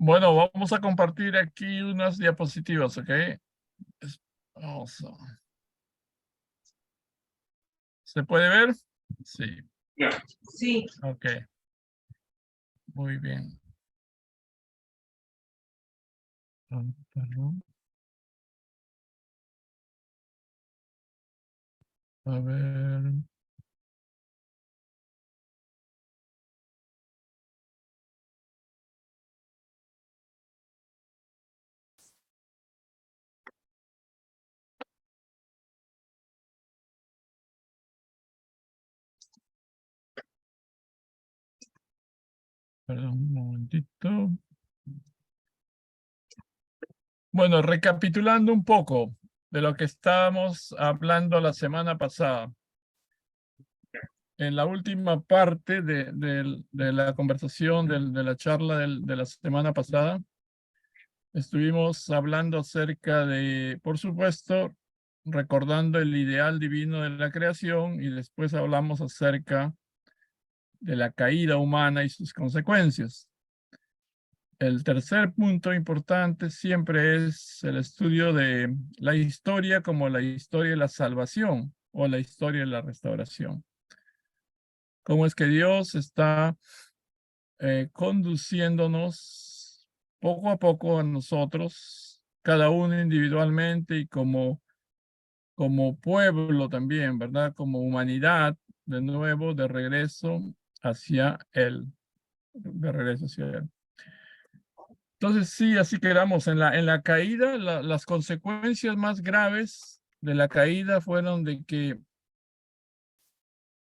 Bueno, vamos a compartir aquí unas diapositivas, ¿ok? Vamos ¿Se puede ver? Sí. Sí. Ok. Muy bien. Perdón. A ver. Perdón, un momentito. Bueno, recapitulando un poco de lo que estábamos hablando la semana pasada. En la última parte de la conversación, de la charla de la semana pasada, estuvimos hablando acerca de, por supuesto, recordando el ideal divino de la creación y después hablamos acerca de la caída humana y sus consecuencias. El tercer punto importante siempre es el estudio de la historia como la historia de la salvación o la historia de la restauración. Cómo es que Dios está conduciéndonos poco a poco a nosotros, cada uno individualmente y como pueblo también, ¿verdad? Como humanidad, de nuevo, de regreso hacia Él, de regreso hacia Él. Entonces, sí, así quedamos. En la caída, las consecuencias más graves de la caída fueron de que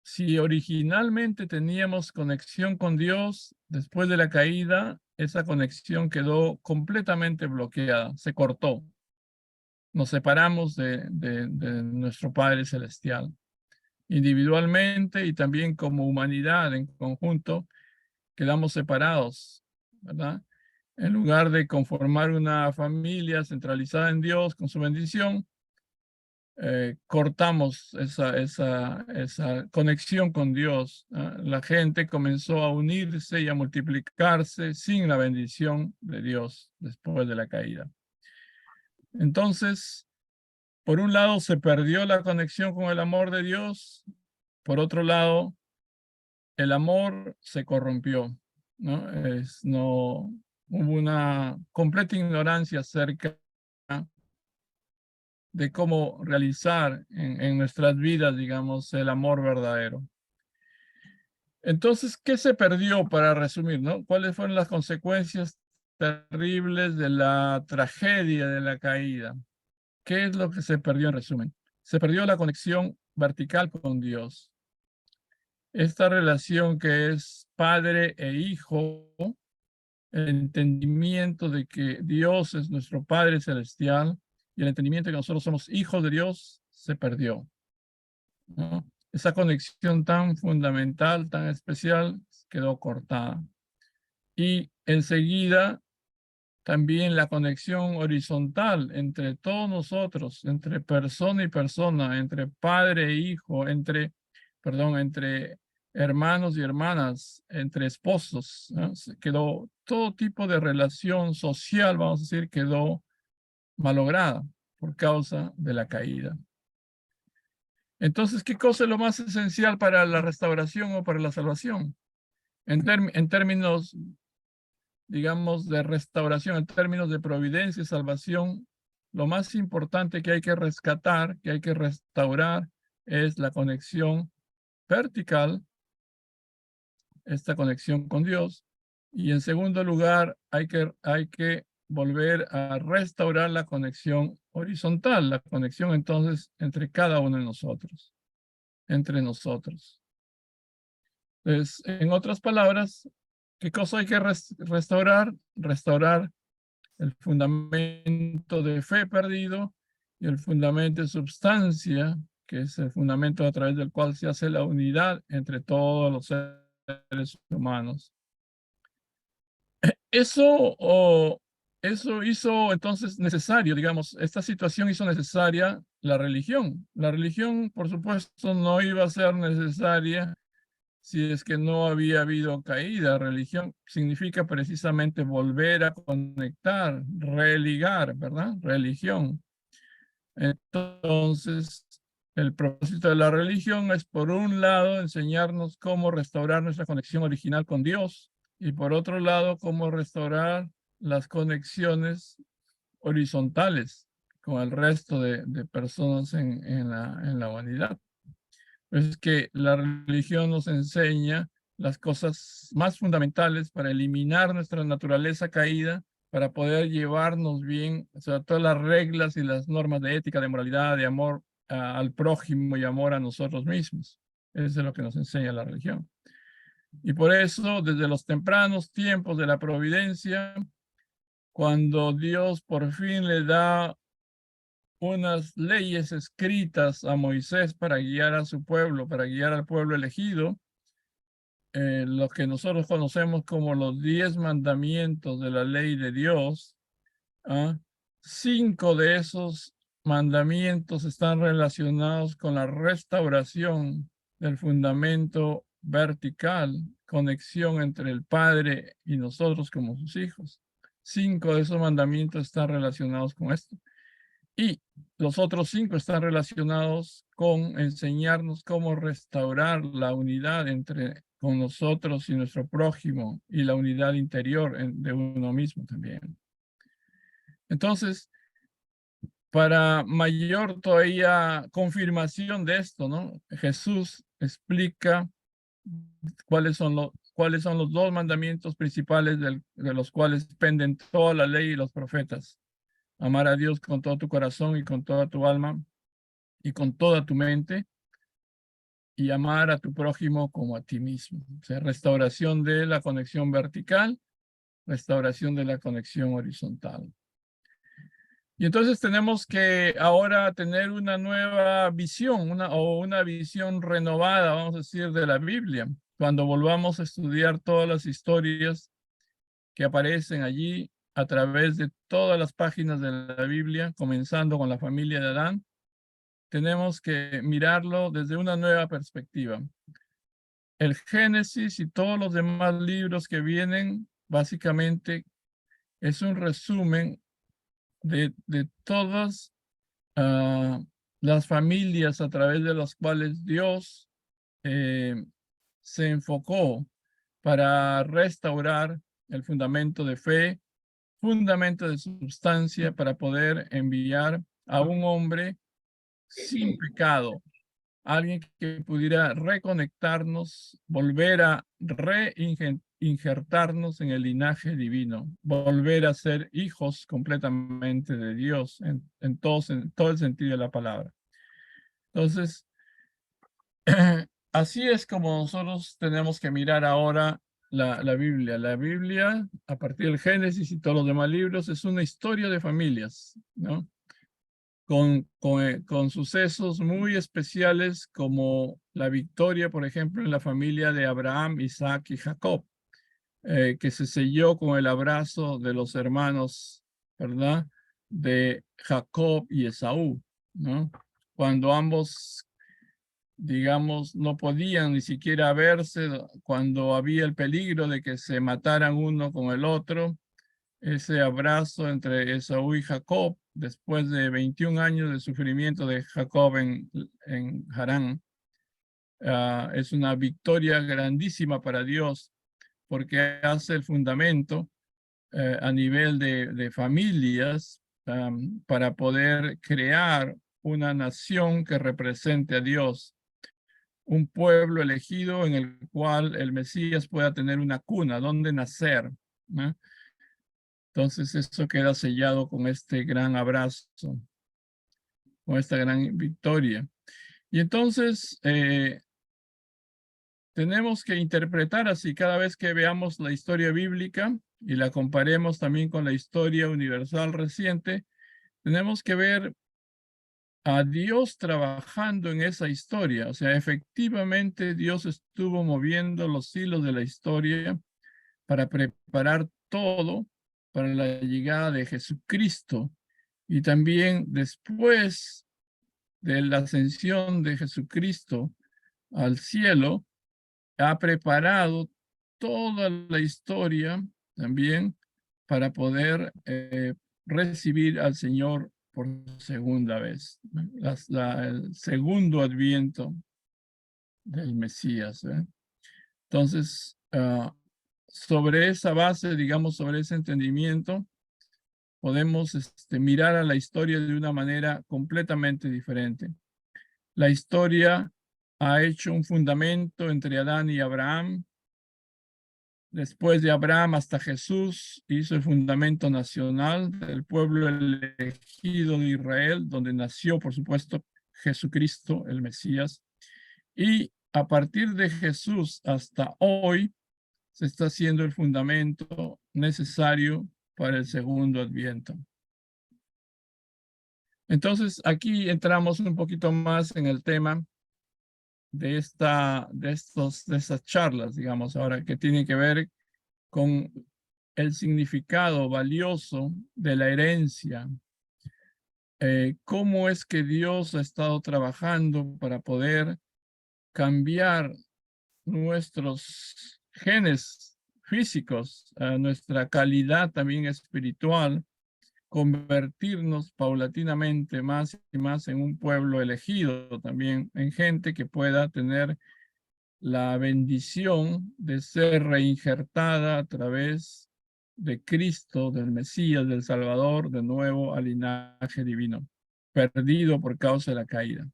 si originalmente teníamos conexión con Dios, después de la caída, esa conexión quedó completamente bloqueada, se cortó. Nos separamos de nuestro Padre Celestial. Individualmente y también como humanidad en conjunto, quedamos separados, ¿verdad? En lugar de conformar una familia centralizada en Dios con su bendición, cortamos esa conexión con Dios. La gente comenzó a unirse y a multiplicarse sin la bendición de Dios después de la caída. Entonces, por un lado se perdió la conexión con el amor de Dios, por otro lado, el amor se corrompió, ¿no? Hubo una completa ignorancia acerca de cómo realizar en nuestras vidas, digamos, el amor verdadero. Entonces, ¿qué se perdió para resumir, no? ¿Cuáles fueron las consecuencias terribles de la tragedia de la caída? ¿Qué es lo que se perdió en resumen? Se perdió la conexión vertical con Dios. Esta relación que es padre e hijo, el entendimiento de que Dios es nuestro Padre Celestial y el entendimiento de que nosotros somos hijos de Dios, se perdió, ¿no? Esa conexión tan fundamental, tan especial, quedó cortada. Y enseguida también la conexión horizontal entre todos nosotros, entre persona y persona, entre padre e hijo, entre hermanos y hermanas, entre esposos, ¿no? Quedó todo tipo de relación social, vamos a decir, quedó malograda por causa de la caída. Entonces, ¿qué cosa es lo más esencial para la restauración o para la salvación? En términos, digamos, de restauración, en términos de providencia y salvación, lo más importante que hay que rescatar, que hay que restaurar, es la conexión vertical, esta conexión con Dios. Y en segundo lugar, hay que volver a restaurar la conexión horizontal, la conexión entonces entre cada uno de nosotros, entre nosotros. Entonces, en otras palabras, ¿qué cosa hay que restaurar? Restaurar el fundamento de fe perdido y el fundamento de substancia, que es el fundamento a través del cual se hace la unidad entre todos los seres humanos. Eso hizo entonces necesario, digamos, esta situación hizo necesaria la religión. La religión, por supuesto, no iba a ser necesaria si es que no había habido caída. Religión significa precisamente volver a conectar, religar, ¿verdad? Religión. Entonces, el propósito de la religión es, por un lado, enseñarnos cómo restaurar nuestra conexión original con Dios, y por otro lado, cómo restaurar las conexiones horizontales con el resto de personas en la humanidad. Es que la religión nos enseña las cosas más fundamentales para eliminar nuestra naturaleza caída, para poder llevarnos bien, o sea, todas las reglas y las normas de ética, de moralidad, de amor al prójimo y amor a nosotros mismos. Eso es lo que nos enseña la religión. Y por eso, desde los tempranos tiempos de la providencia, cuando Dios por fin le da unas leyes escritas a Moisés para guiar a su pueblo, para guiar al pueblo elegido, lo que nosotros conocemos como los 10 mandamientos de la ley de Dios. ¿Ah? 5 de esos mandamientos están relacionados con la restauración del fundamento vertical, conexión entre el Padre y nosotros como sus hijos. 5 de esos mandamientos están relacionados con esto. Y los otros 5 están relacionados con enseñarnos cómo restaurar la unidad entre con nosotros y nuestro prójimo, y la unidad interior de uno mismo también. Entonces, para mayor todavía confirmación de esto, ¿no? Jesús explica cuáles son los 2 mandamientos principales de los cuales dependen toda la ley y los profetas. Amar a Dios con todo tu corazón y con toda tu alma y con toda tu mente, y amar a tu prójimo como a ti mismo. O sea, restauración de la conexión vertical, restauración de la conexión horizontal. Y entonces tenemos que ahora tener una nueva visión, una visión renovada, vamos a decir, de la Biblia. Cuando volvamos a estudiar todas las historias que aparecen allí a través de todas las páginas de la Biblia, comenzando con la familia de Adán, tenemos que mirarlo desde una nueva perspectiva. El Génesis y todos los demás libros que vienen, básicamente, es un resumen de todas las familias a través de las cuales Dios se enfocó para restaurar el fundamento de fe, fundamento de sustancia, para poder enviar a un hombre sin pecado, alguien que pudiera reconectarnos, volver a reinjertarnos en el linaje divino, volver a ser hijos completamente de Dios en todo el sentido de la palabra. Entonces, así es como nosotros tenemos que mirar ahora la Biblia. La Biblia, a partir del Génesis y todos los demás libros, es una historia de familias, ¿no? Con sucesos muy especiales, como la victoria, por ejemplo, en la familia de Abraham, Isaac y Jacob, que se selló con el abrazo de los hermanos, ¿verdad? De Jacob y Esaú, ¿no? Cuando ambos, digamos, no podían ni siquiera verse, cuando había el peligro de que se mataran uno con el otro, ese abrazo entre Esaú y Jacob, después de 21 años de sufrimiento de Jacob en Harán, es una victoria grandísima para Dios, porque hace el fundamento a nivel de familias, para poder crear una nación que represente a Dios, un pueblo elegido en el cual el Mesías pueda tener una cuna donde nacer, ¿no? Entonces eso queda sellado con este gran abrazo, con esta gran victoria. Y entonces tenemos que interpretar así cada vez que veamos la historia bíblica y la comparemos también con la historia universal reciente, tenemos que ver a Dios trabajando en esa historia. O sea, efectivamente Dios estuvo moviendo los hilos de la historia para preparar todo para la llegada de Jesucristo. Y también después de la ascensión de Jesucristo al cielo, ha preparado toda la historia también para poder recibir al Señor por segunda vez, ¿no? El segundo adviento del Mesías, ¿eh? Entonces, sobre esa base, digamos, sobre ese entendimiento, podemos mirar a la historia de una manera completamente diferente. La historia ha hecho un fundamento entre Adán y Abraham. Después de Abraham hasta Jesús hizo el fundamento nacional del pueblo elegido de Israel, donde nació, por supuesto, Jesucristo, el Mesías. Y a partir de Jesús hasta hoy se está haciendo el fundamento necesario para el segundo adviento. Entonces, aquí entramos un poquito más en el tema de estas charlas, digamos, ahora que tienen que ver con el significado valioso de la herencia. Cómo es que Dios ha estado trabajando para poder cambiar nuestros genes físicos, nuestra calidad también espiritual, convertirnos paulatinamente más y más en un pueblo elegido también, en gente que pueda tener la bendición de ser reinjertada a través de Cristo, del Mesías, del Salvador, de nuevo al linaje divino, perdido por causa de la caída.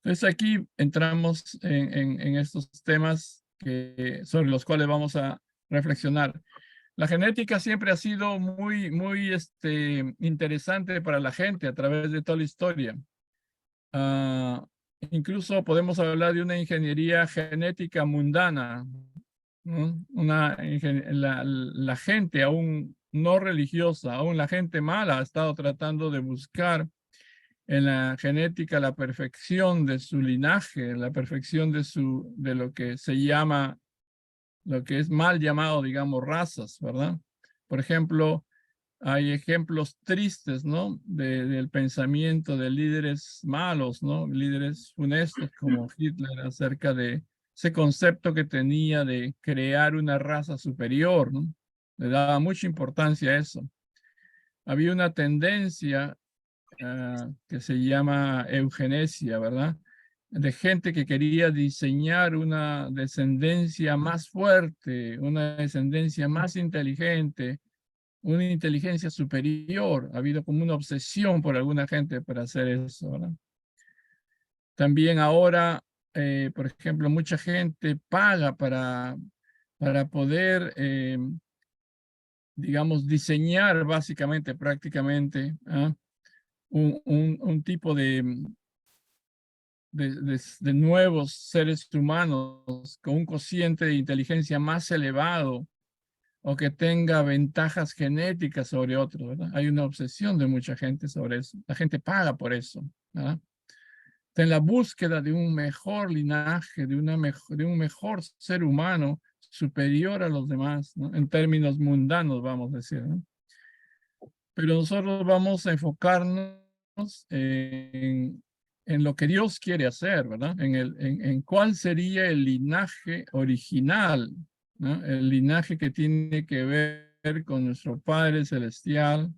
Entonces aquí entramos en estos temas sobre los cuales vamos a reflexionar. La genética siempre ha sido muy interesante para la gente a través de toda la historia. Incluso podemos hablar de una ingeniería genética mundana, ¿no? La gente aún no religiosa, aún la gente mala ha estado tratando de buscar en la genética la perfección de su linaje, la perfección de lo que se llama, lo que es mal llamado, digamos, razas, ¿verdad? Por ejemplo, hay ejemplos tristes, ¿no? Del pensamiento de líderes malos, ¿no? Líderes funestos como Hitler acerca de ese concepto que tenía de crear una raza superior, ¿no? Le daba mucha importancia a eso. Había una tendencia que se llama eugenesia, ¿verdad? De gente que quería diseñar una descendencia más fuerte, una descendencia más inteligente, una inteligencia superior. Ha habido como una obsesión por alguna gente para hacer eso, ¿verdad? También ahora, por ejemplo, mucha gente paga para poder, digamos, diseñar básicamente, prácticamente, un tipo de nuevos seres humanos con un cociente de inteligencia más elevado o que tenga ventajas genéticas sobre otros, ¿verdad? Hay una obsesión de mucha gente sobre eso. La gente paga por eso, ¿verdad? Está en la búsqueda de un mejor linaje, de un mejor ser humano superior a los demás, ¿no? En términos mundanos, vamos a decir, ¿no? Pero nosotros vamos a enfocarnos en lo que Dios quiere hacer, ¿verdad? En cuál sería el linaje original, ¿no? El linaje que tiene que ver con nuestro Padre Celestial,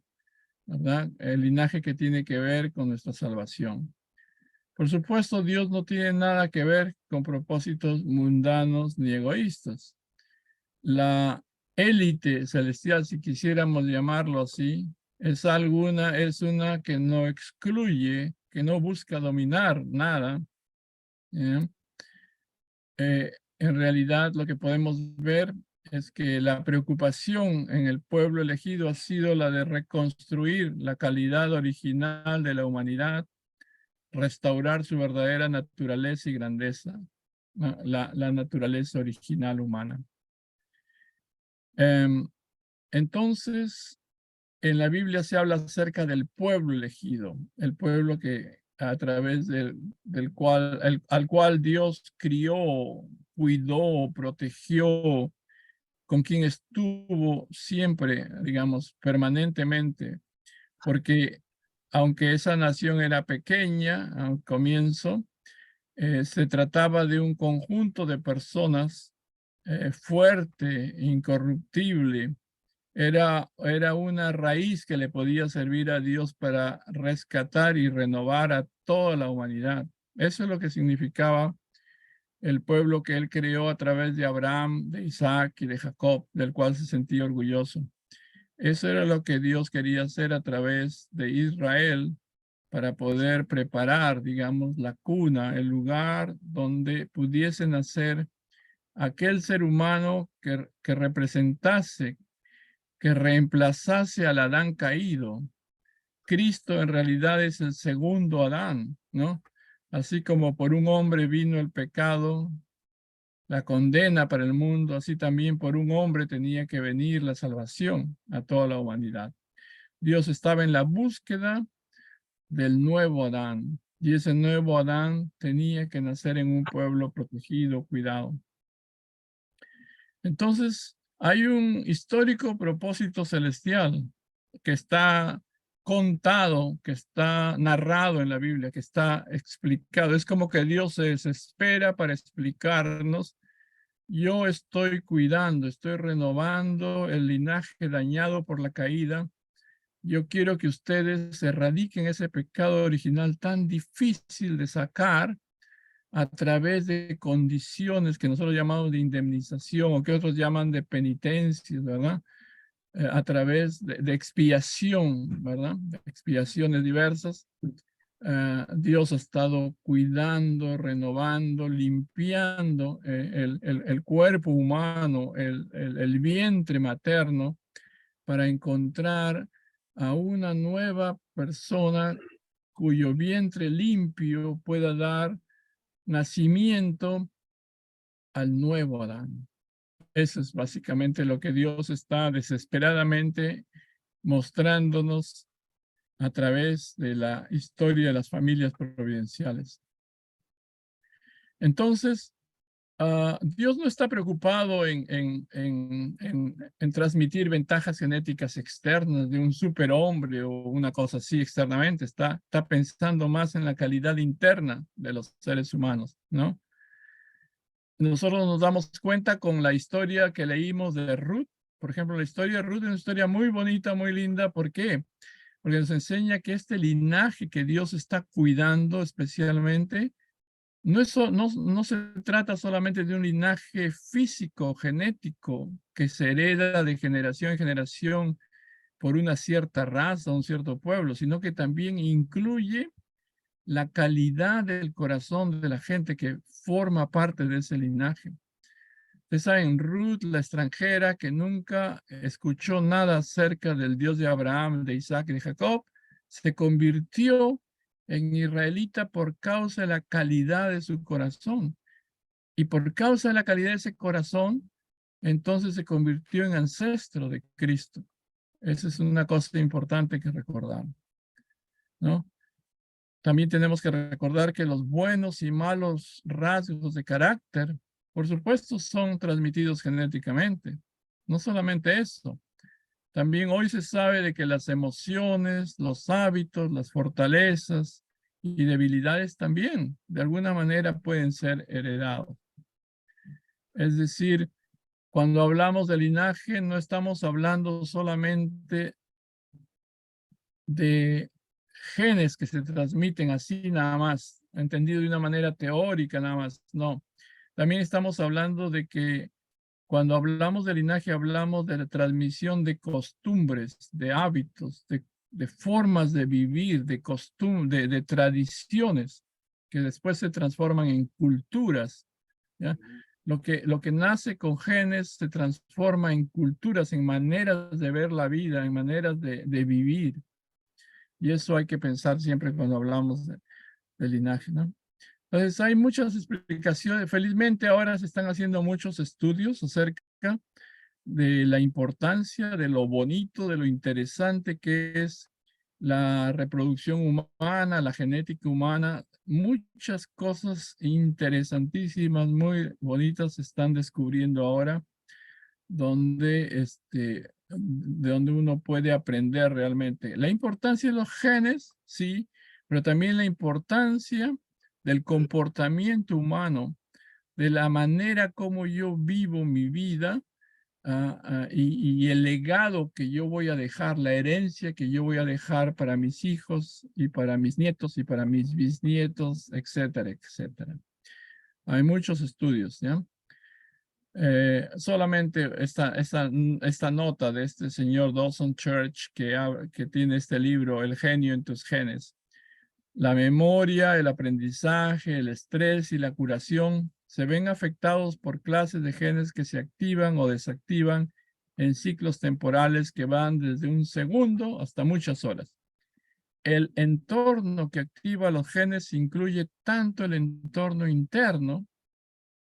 ¿verdad? El linaje que tiene que ver con nuestra salvación. Por supuesto, Dios no tiene nada que ver con propósitos mundanos ni egoístas. La élite celestial, si quisiéramos llamarlo así, es una que no excluye, que no busca dominar nada. ¿Eh? En realidad, lo que podemos ver es que la preocupación en el pueblo elegido ha sido la de reconstruir la calidad original de la humanidad, restaurar su verdadera naturaleza y grandeza, ¿no? La naturaleza original humana. Entonces, en la Biblia se habla acerca del pueblo elegido, el pueblo que a través del cual, al cual Dios crió, cuidó, protegió, con quien estuvo siempre, digamos, permanentemente, porque aunque esa nación era pequeña al comienzo, Se trataba de un conjunto de personas fuerte, incorruptible. Era una raíz que le podía servir a Dios para rescatar y renovar a toda la humanidad. Eso es lo que significaba el pueblo que él creó a través de Abraham, de Isaac y de Jacob, del cual se sentía orgulloso. Eso era lo que Dios quería hacer a través de Israel para poder preparar, digamos, la cuna, el lugar donde pudiese nacer aquel ser humano que representase, que reemplazase al Adán caído. Cristo en realidad es el segundo Adán, ¿no? Así como por un hombre vino el pecado, la condena para el mundo, así también por un hombre tenía que venir la salvación a toda la humanidad. Dios estaba en la búsqueda del nuevo Adán, y ese nuevo Adán tenía que nacer en un pueblo protegido, cuidado. Entonces, hay un histórico propósito celestial que está contado, que está narrado en la Biblia, que está explicado. Es como que Dios se desespera para explicarnos. Yo estoy cuidando, estoy renovando el linaje dañado por la caída. Yo quiero que ustedes erradiquen ese pecado original tan difícil de sacar a través de condiciones que nosotros llamamos de indemnización o que otros llaman de penitencia, ¿verdad? A través de expiación, ¿verdad? De expiaciones diversas. Dios ha estado cuidando, renovando, limpiando el cuerpo humano, el vientre materno, para encontrar a una nueva persona cuyo vientre limpio pueda dar nacimiento al nuevo Adán. Eso es básicamente lo que Dios está desesperadamente mostrándonos a través de la historia de las familias providenciales. Entonces, Dios no está preocupado en transmitir ventajas genéticas externas de un superhombre o una cosa así externamente. Está pensando más en la calidad interna de los seres humanos, ¿no? Nosotros nos damos cuenta con la historia que leímos de Ruth. Por ejemplo, la historia de Ruth es una historia muy bonita, muy linda. ¿Por qué? Porque nos enseña que este linaje que Dios está cuidando especialmente, no se trata solamente de un linaje físico, genético, que se hereda de generación en generación por una cierta raza, un cierto pueblo, sino que también incluye la calidad del corazón de la gente que forma parte de ese linaje. Ustedes saben, Ruth, la extranjera que nunca escuchó nada acerca del Dios de Abraham, de Isaac y de Jacob, se convirtió en israelita por causa de la calidad de su corazón. Y por causa de la calidad de ese corazón, entonces se convirtió en ancestro de Cristo. Esa es una cosa importante que recordar, ¿no? También tenemos que recordar que los buenos y malos rasgos de carácter, por supuesto, son transmitidos genéticamente. No solamente eso, también hoy se sabe de que las emociones, los hábitos, las fortalezas y debilidades también, de alguna manera, pueden ser heredados. Es decir, cuando hablamos de linaje, no estamos hablando solamente de genes que se transmiten así nada más, entendido de una manera teórica nada más. No, también estamos hablando de que cuando hablamos de linaje hablamos de la transmisión de costumbres, de hábitos, de formas de vivir, de costumbres, de tradiciones que después se transforman en culturas, ¿ya? Lo que nace con genes se transforma en culturas, en maneras de ver la vida, en maneras de vivir. Y eso hay que pensar siempre cuando hablamos de linaje, ¿no? Entonces hay muchas explicaciones. Felizmente ahora se están haciendo muchos estudios acerca de la importancia, de lo bonito, de lo interesante que es la reproducción humana, la genética humana. Muchas cosas interesantísimas, muy bonitas se están descubriendo ahora de donde uno puede aprender realmente. La importancia de los genes, sí, pero también la importancia del comportamiento humano, de la manera como yo vivo mi vida, y el legado que yo voy a dejar, la herencia que yo voy a dejar para mis hijos y para mis nietos y para mis bisnietos, etcétera, etcétera. Hay muchos estudios, ¿ya? Solamente esta nota de este señor Dawson Church que tiene este libro, El genio en tus genes. La memoria, el aprendizaje, el estrés y la curación se ven afectados por clases de genes que se activan o desactivan en ciclos temporales que van desde un segundo hasta muchas horas. El entorno que activa los genes incluye tanto el entorno interno,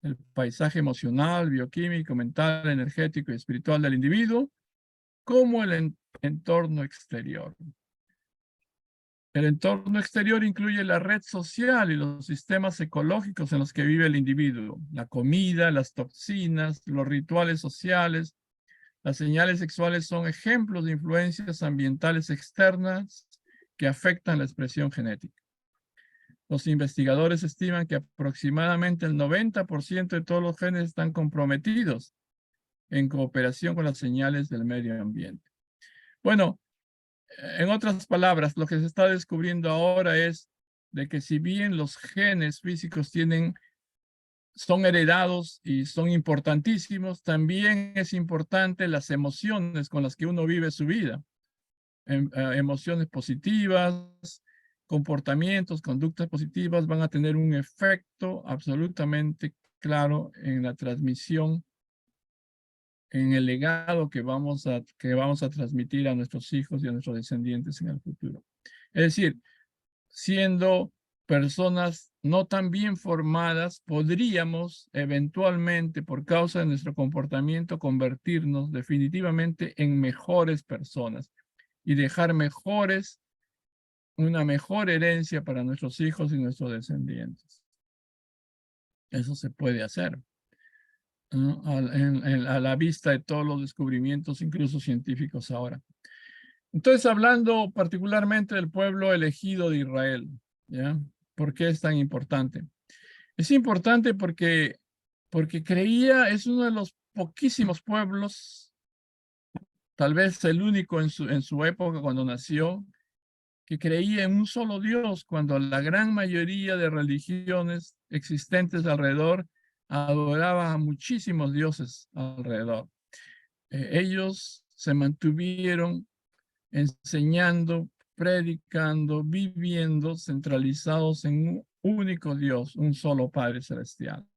el paisaje emocional, bioquímico, mental, energético y espiritual del individuo, como el entorno exterior. El entorno exterior incluye la red social y los sistemas ecológicos en los que vive el individuo, la comida, las toxinas, los rituales sociales. Las señales sexuales son ejemplos de influencias ambientales externas que afectan la expresión genética. Los investigadores estiman que aproximadamente el 90% de todos los genes están comprometidos en cooperación con las señales del medio ambiente. Bueno, en otras palabras, lo que se está descubriendo ahora es de que si bien los genes físicos son heredados y son importantísimos, también es importante las emociones con las que uno vive su vida. Emociones positivas, comportamientos, conductas positivas van a tener un efecto absolutamente claro en la transmisión, en el legado que vamos a transmitir a nuestros hijos y a nuestros descendientes en el futuro. Es decir, siendo personas no tan bien formadas, podríamos eventualmente, por causa de nuestro comportamiento, convertirnos definitivamente en mejores personas y dejar una mejor herencia para nuestros hijos y nuestros descendientes. Eso se puede hacer, ¿no? A la vista de todos los descubrimientos, incluso científicos ahora. Entonces, hablando particularmente del pueblo elegido de Israel, ¿ya? ¿Por qué es tan importante? Es importante porque es uno de los poquísimos pueblos, tal vez el único en su época cuando nació, que creía en un solo Dios, cuando la gran mayoría de religiones existentes alrededor adoraban a muchísimos dioses alrededor. Ellos se mantuvieron enseñando, predicando, viviendo, centralizados en un único Dios, un solo Padre Celestial.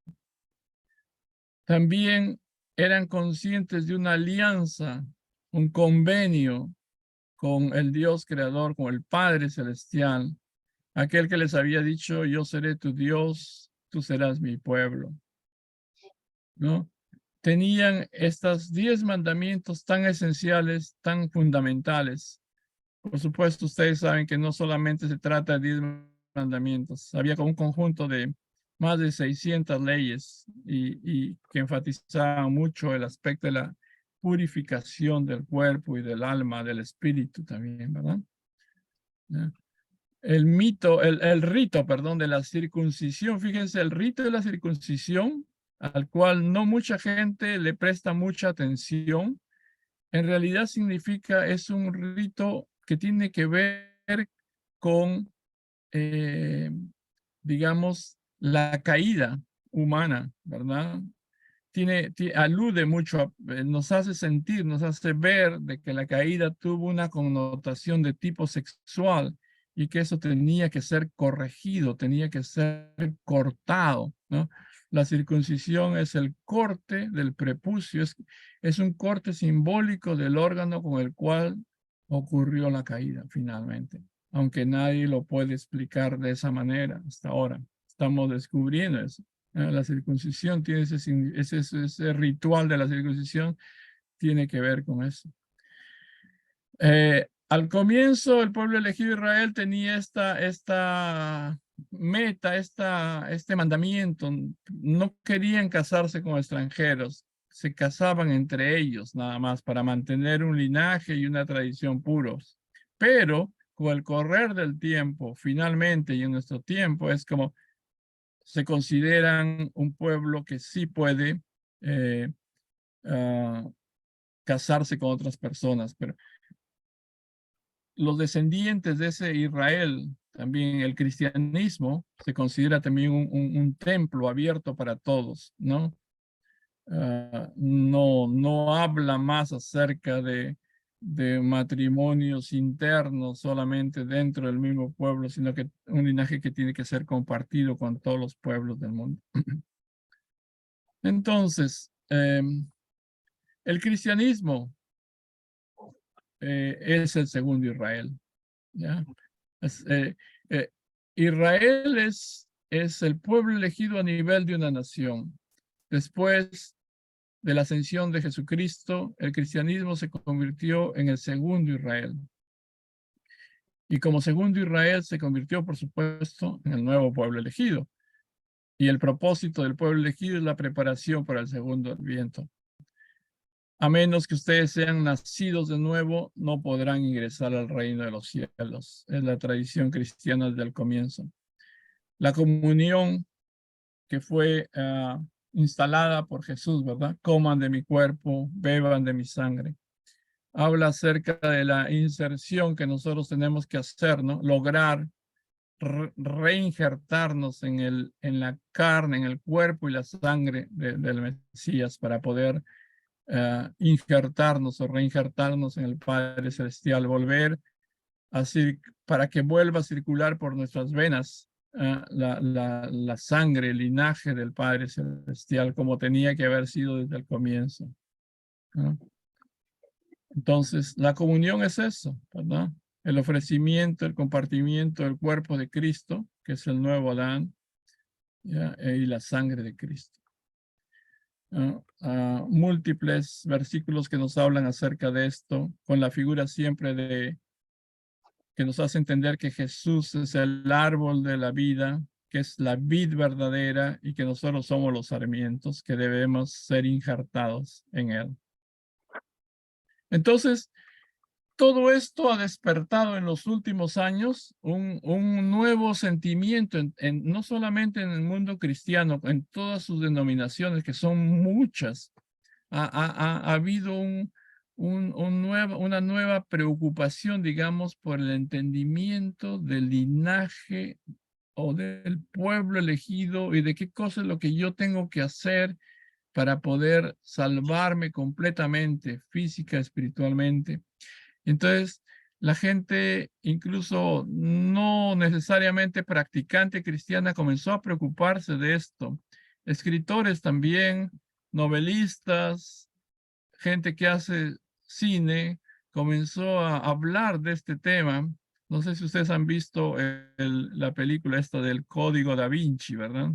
También eran conscientes de una alianza, un convenio con el Dios creador, con el Padre Celestial, aquel que les había dicho, yo seré tu Dios, tú serás mi pueblo, ¿no? Tenían estos 10 mandamientos tan esenciales, tan fundamentales. Por supuesto, ustedes saben que no solamente se trata de 10 mandamientos, había un conjunto de más de 600 leyes y que enfatizaban mucho el aspecto de la purificación del cuerpo y del alma, del espíritu también, ¿verdad? ¿Ya? El rito, perdón, de la circuncisión, fíjense, el rito de la circuncisión, al cual no mucha gente le presta mucha atención, en realidad es un rito que tiene que ver con, digamos, la caída humana, ¿verdad? Alude mucho, nos hace sentir, nos hace ver de que la caída tuvo una connotación de tipo sexual y que eso tenía que ser corregido, tenía que ser cortado, ¿no? La circuncisión es el corte del prepucio, es un corte simbólico del órgano con el cual ocurrió la caída finalmente, aunque nadie lo puede explicar de esa manera hasta ahora. Estamos descubriendo eso. La circuncisión tiene ese ritual de la circuncisión, tiene que ver con eso. Al comienzo, el pueblo elegido de Israel tenía esta meta, este mandamiento. No querían casarse con extranjeros, se casaban entre ellos nada más para mantener un linaje y una tradición puros. Pero con el correr del tiempo, finalmente y en nuestro tiempo, es como se consideran un pueblo que sí puede casarse con otras personas, pero los descendientes de ese Israel, también el cristianismo, se considera también un templo abierto para todos, ¿no? No habla más acerca de matrimonios internos solamente dentro del mismo pueblo, sino que un linaje que tiene que ser compartido con todos los pueblos del mundo. Entonces, el cristianismo es el segundo Israel, ¿ya? Es, eh, Israel es el pueblo elegido a nivel de una nación. Después de la ascensión de Jesucristo, el cristianismo se convirtió en el segundo Israel. Y como segundo Israel se convirtió, por supuesto, en el nuevo pueblo elegido. Y el propósito del pueblo elegido es la preparación para el segundo adviento. A menos que ustedes sean nacidos de nuevo, no podrán ingresar al reino de los cielos. Es la tradición cristiana desde el comienzo. La comunión que fue instalada por Jesús, ¿verdad? Coman de mi cuerpo, beban de mi sangre. Habla acerca de la inserción que nosotros tenemos que hacer, ¿no? Lograr reinjertarnos en la carne, en el cuerpo y la sangre del Mesías para poder injertarnos o reinjertarnos en el Padre Celestial, volver así para que vuelva a circular por nuestras venas la sangre, el linaje del Padre Celestial, como tenía que haber sido desde el comienzo, ¿no? Entonces, la comunión es eso, ¿verdad? El ofrecimiento, el compartimiento del cuerpo de Cristo, que es el nuevo Adán, ¿ya? Y la sangre de Cristo. Múltiples versículos que nos hablan acerca de esto, con la figura siempre de que nos hace entender que Jesús es el árbol de la vida, que es la vid verdadera y que nosotros somos los sarmientos que debemos ser injertados en él. Entonces, todo esto ha despertado en los últimos años un nuevo sentimiento, no solamente en el mundo cristiano, en todas sus denominaciones, que son muchas. Ha habido una nueva preocupación, digamos, por el entendimiento del linaje o del pueblo elegido y de qué cosa es lo que yo tengo que hacer para poder salvarme completamente, física, espiritualmente. Entonces, la gente, incluso no necesariamente practicante cristiana, comenzó a preocuparse de esto. Escritores también, novelistas, gente que hace cine, comenzó a hablar de este tema. No sé si ustedes han visto la película esta del Código Da Vinci, ¿verdad?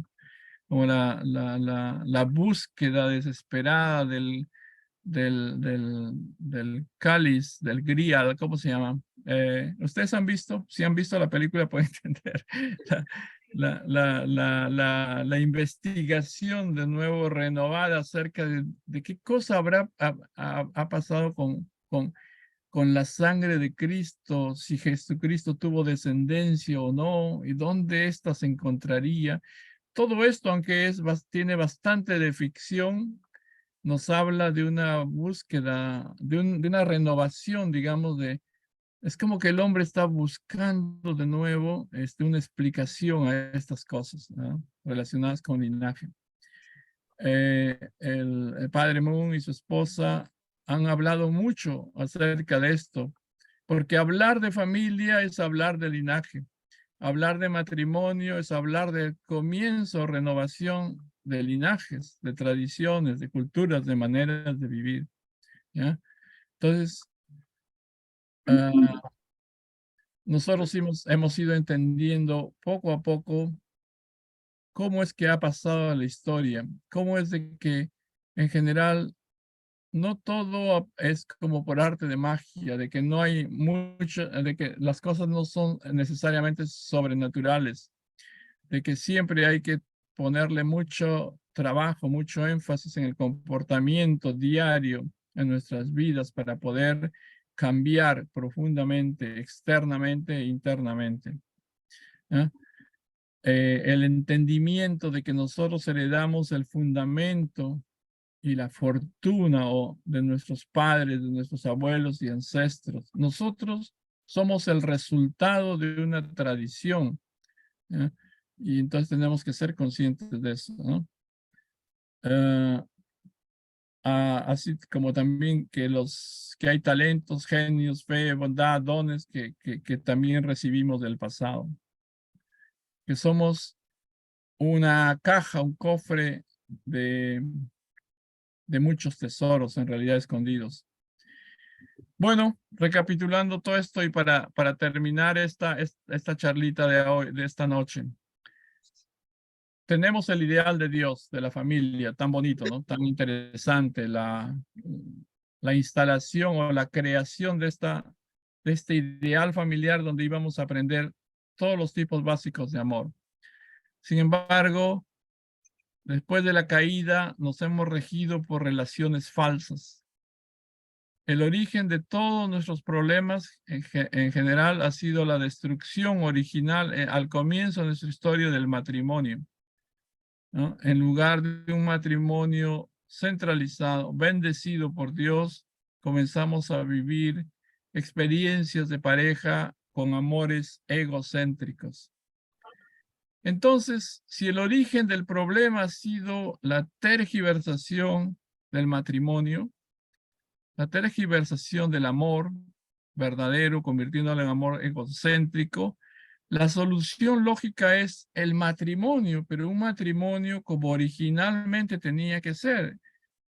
Como la búsqueda desesperada del cáliz, del grial, ¿cómo se llama? ¿Ustedes han visto? Si han visto la película pueden entender la investigación de nuevo renovada acerca de qué cosa ha pasado con la sangre de Cristo, si Jesucristo tuvo descendencia o no, y dónde ésta se encontraría. Todo esto, aunque tiene bastante de ficción, nos habla de una búsqueda, de una renovación, digamos, es como que el hombre está buscando de nuevo una explicación a estas cosas, ¿no? Relacionadas con linaje. El padre Moon y su esposa han hablado mucho acerca de esto, porque hablar de familia es hablar de linaje. Hablar de matrimonio es hablar de comienzo, renovación de linajes, de tradiciones, de culturas, de maneras de vivir, ¿ya? Entonces, nosotros hemos ido entendiendo poco a poco cómo es que ha pasado la historia, cómo es de que en general no todo es como por arte de magia, de que no hay mucho, de que las cosas no son necesariamente sobrenaturales, de que siempre hay que ponerle mucho trabajo, mucho énfasis en el comportamiento diario en nuestras vidas para poder cambiar profundamente, externamente e internamente, ¿eh? el entendimiento de que nosotros heredamos el fundamento y la fortuna de nuestros padres, de nuestros abuelos y ancestros. Nosotros somos el resultado de una tradición, ¿ya? Y entonces tenemos que ser conscientes de eso, ¿no? Así como también que hay talentos, genios, fe, bondad, dones que también recibimos del pasado. Que somos una caja, un cofre de, de muchos tesoros en realidad escondidos. Bueno, recapitulando todo esto y para terminar esta charlita de hoy, de esta noche. Tenemos el ideal de Dios, de la familia, tan bonito, ¿no? Tan interesante, la instalación o la creación de este ideal familiar donde íbamos a aprender todos los tipos básicos de amor. Sin embargo, después de la caída, nos hemos regido por relaciones falsas. El origen de todos nuestros problemas en general ha sido la destrucción original al comienzo de nuestra historia del matrimonio, ¿no? En lugar de un matrimonio centralizado, bendecido por Dios, comenzamos a vivir experiencias de pareja con amores egocéntricos. Entonces, si el origen del problema ha sido la tergiversación del matrimonio, la tergiversación del amor verdadero, convirtiéndolo en amor egocéntrico, la solución lógica es el matrimonio, pero un matrimonio como originalmente tenía que ser,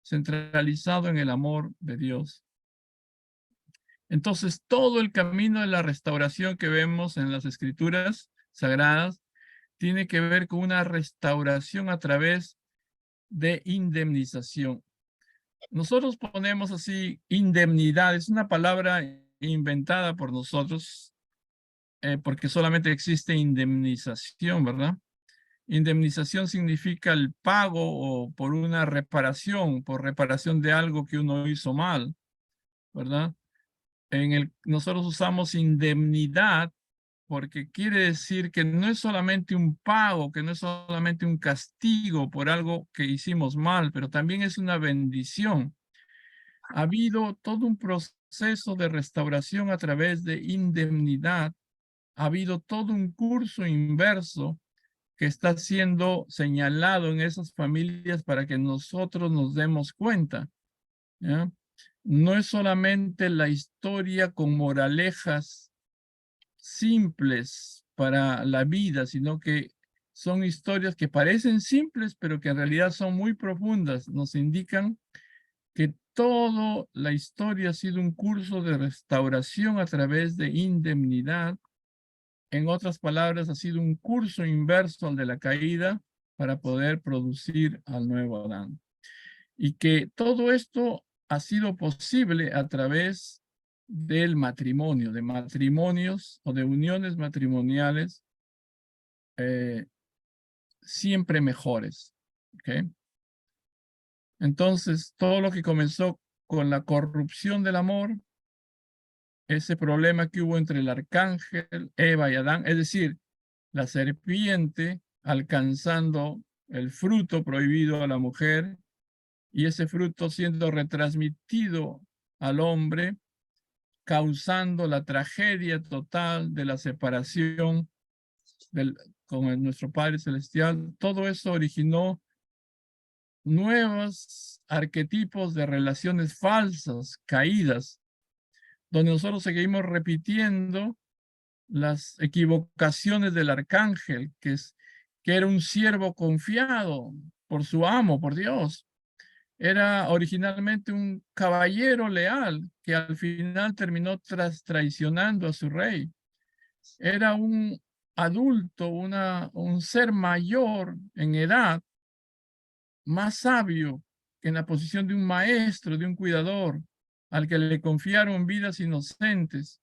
centralizado en el amor de Dios. Entonces, todo el camino de la restauración que vemos en las escrituras sagradas tiene que ver con una restauración a través de indemnización. Nosotros ponemos así indemnidad, es una palabra inventada por nosotros porque solamente existe indemnización, ¿verdad? Indemnización significa el pago o por una reparación, por reparación de algo que uno hizo mal, ¿verdad? Nosotros usamos indemnidad porque quiere decir que no es solamente un pago, que no es solamente un castigo por algo que hicimos mal, pero también es una bendición. Ha habido todo un proceso de restauración a través de indemnidad. Ha habido todo un curso inverso que está siendo señalado en esas familias para que nosotros nos demos cuenta, ¿ya? No es solamente la historia con moralejas simples para la vida, sino que son historias que parecen simples, pero que en realidad son muy profundas. Nos indican que toda la historia ha sido un curso de restauración a través de indemnidad. En otras palabras, ha sido un curso inverso al de la caída para poder producir al nuevo Adán. Y que todo esto ha sido posible a través del matrimonio, de matrimonios o de uniones matrimoniales siempre mejores. ¿Okay? Entonces, todo lo que comenzó con la corrupción del amor, ese problema que hubo entre el arcángel, Eva y Adán, es decir, la serpiente alcanzando el fruto prohibido a la mujer y ese fruto siendo retransmitido al hombre, causando la tragedia total de la separación con nuestro Padre Celestial. Todo eso originó nuevos arquetipos de relaciones falsas, caídas, donde nosotros seguimos repitiendo las equivocaciones del arcángel, que era un siervo confiado por su amo, por Dios. Era originalmente un caballero leal que al final terminó traicionando a su rey. Era un adulto, un ser mayor en edad, más sabio que en la posición de un maestro, de un cuidador, al que le confiaron vidas inocentes,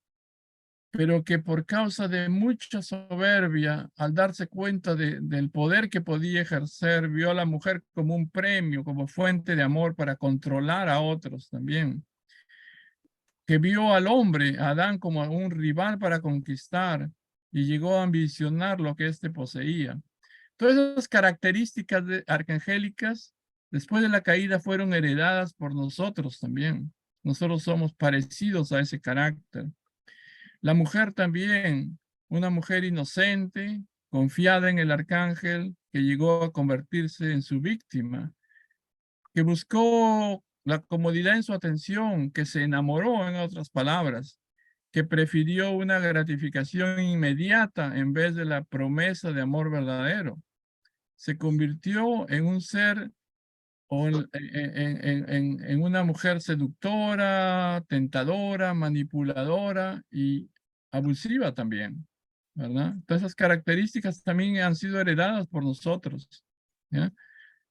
pero que por causa de mucha soberbia, al darse cuenta del poder que podía ejercer, vio a la mujer como un premio, como fuente de amor para controlar a otros también, que vio al hombre, a Adán, como un rival para conquistar y llegó a ambicionar lo que éste poseía. Todas esas características arcangélicas, después de la caída, fueron heredadas por nosotros también. Nosotros somos parecidos a ese carácter. La mujer también, una mujer inocente, confiada en el arcángel, que llegó a convertirse en su víctima, que buscó la comodidad en su atención, que se enamoró, en otras palabras, que prefirió una gratificación inmediata en vez de la promesa de amor verdadero. Se convirtió en un ser o en una mujer seductora, tentadora, manipuladora y abusiva también, ¿verdad? Todas esas características también han sido heredadas por nosotros, ¿ya?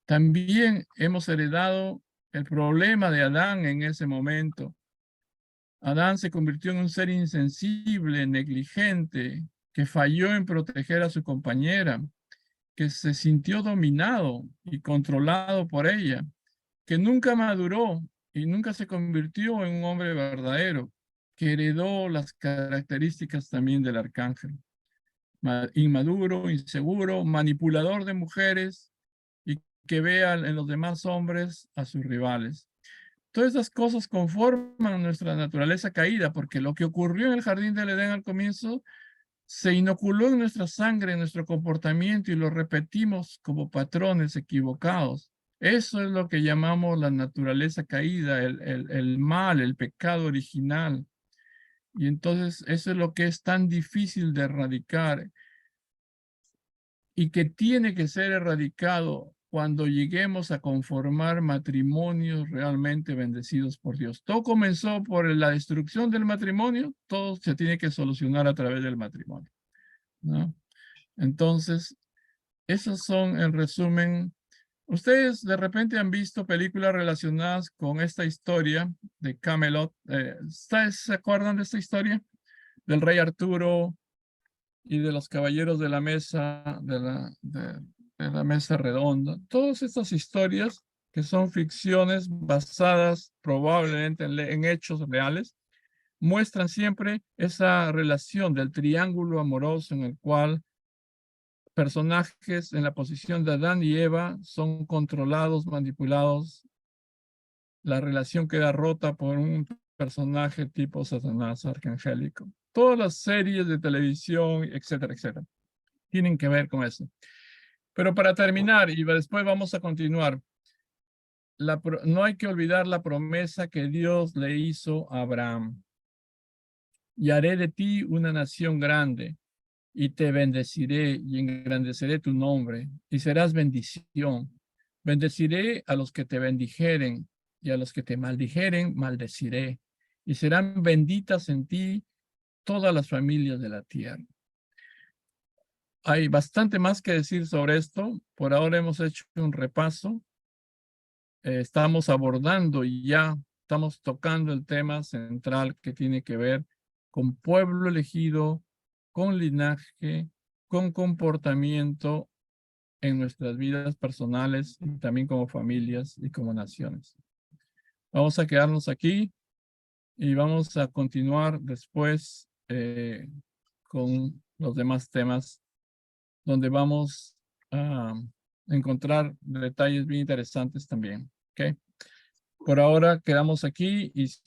También hemos heredado el problema de Adán en ese momento. Adán se convirtió en un ser insensible, negligente, que falló en proteger a su compañera, que se sintió dominado y controlado por ella, que nunca maduró y nunca se convirtió en un hombre verdadero, que heredó las características también del arcángel. Inmaduro, inseguro, manipulador de mujeres y que vea en los demás hombres a sus rivales. Todas esas cosas conforman nuestra naturaleza caída, porque lo que ocurrió en el jardín del Edén al comienzo se inoculó en nuestra sangre, en nuestro comportamiento y lo repetimos como patrones equivocados. Eso es lo que llamamos la naturaleza caída, el mal, el pecado original. Y entonces eso es lo que es tan difícil de erradicar y que tiene que ser erradicado cuando lleguemos a conformar matrimonios realmente bendecidos por Dios. Todo comenzó por la destrucción del matrimonio, todo se tiene que solucionar a través del matrimonio, ¿no? Entonces, esos son, en resumen, ustedes de repente han visto películas relacionadas con esta historia de Camelot. ¿Se acuerdan de esta historia? Del rey Arturo y de los caballeros de la mesa, de la mesa redonda. Todas estas historias que son ficciones basadas probablemente en hechos reales, muestran siempre esa relación del triángulo amoroso en el cual personajes en la posición de Adán y Eva son controlados, manipulados. La relación queda rota por un personaje tipo Satanás arcangélico. Todas las series de televisión, etcétera, etcétera, tienen que ver con eso. Pero para terminar, y después vamos a continuar, no hay que olvidar la promesa que Dios le hizo a Abraham. Y haré de ti una nación grande, y te bendeciré y engrandeceré tu nombre, y serás bendición. Bendeciré a los que te bendijeren, y a los que te maldijeren, maldeciré. Y serán benditas en ti todas las familias de la tierra. Hay bastante más que decir sobre esto. Por ahora hemos hecho un repaso. Estamos abordando y ya estamos tocando el tema central que tiene que ver con pueblo elegido, con linaje, con comportamiento en nuestras vidas personales y también como familias y como naciones. Vamos a quedarnos aquí y vamos a continuar después con los demás temas donde vamos a encontrar detalles bien interesantes también. ¿Ok? Por ahora quedamos aquí y si